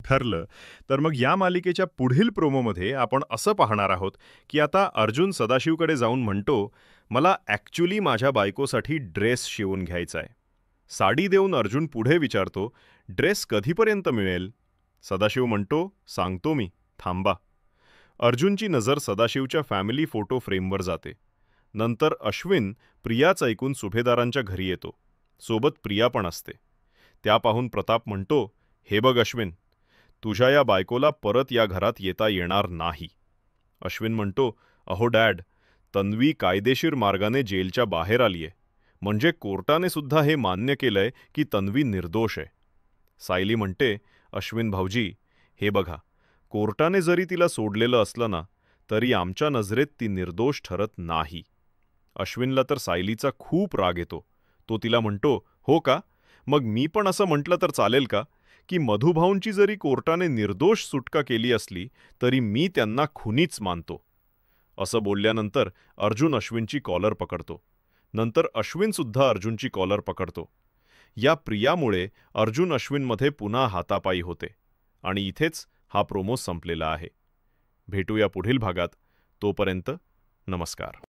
ठरलं. तर मग या मालिकेच्या पुढील प्रोमोमध्ये आपण असं पाहणार आहोत, की आता अर्जुन सदाशिवकडे जाऊन म्हणतो, "मला ॲक्चुअली माझ्या बायकोसाठी ड्रेस शिवून घ्यायचा आहे." साडी देऊन अर्जुन पुढे विचारतो, "ड्रेस कधीपर्यंत मिळेल?" सदाशिव म्हणतो, "सांगतो मी, थांबा." अर्जुनची नजर सदाशिवच्या फॅमिली फोटो फ्रेमवर जाते. नंतर अश्विन प्रियाच ऐकून सुभेदारांच्या घरी येतो. सोबत प्रिया पण असते. त्या पाहून प्रताप म्हणतो, "हे बघ अश्विन, तुझ्या या बायकोला परत या घरात येता येणार नाही." अश्विन म्हणतो, "अहो डॅड, तन्वी कायदेशीर मार्गाने जेलच्या बाहेर आलीये. म्हणजे कोर्टाने सुद्धा हे मान्य केलंय की तन्वी निर्दोष आहे." सायली म्हणते, "अश्विन भाऊजी, हे बघा, कोर्टाने जरी तिला सोडलेलं असलं ना, तरी आमच्या नजरेत ती निर्दोष ठरत नाही." अश्विनला तर सायलीचा खूप राग येतो. तो तिला म्हणतो, "हो का? मग मी पण असं म्हटलं तर चालेल का, की मधुभाऊंची जरी कोर्टाने निर्दोष सुटका केली असली, तरी मी त्यांना खुनीच मानतो." असं बोलल्यानंतर अर्जुन अश्विनची कॉलर पकडतो. नंतर अश्विनसुद्धा अर्जुनची कॉलर पकडतो. या प्रियामुळे अर्जुन अश्विनमध्ये पुन्हा हातापायी होते. आणि इथेच हा प्रोमो संपलेला आहे. भेटूया पुढील भागात. तोपर्यंत नमस्कार.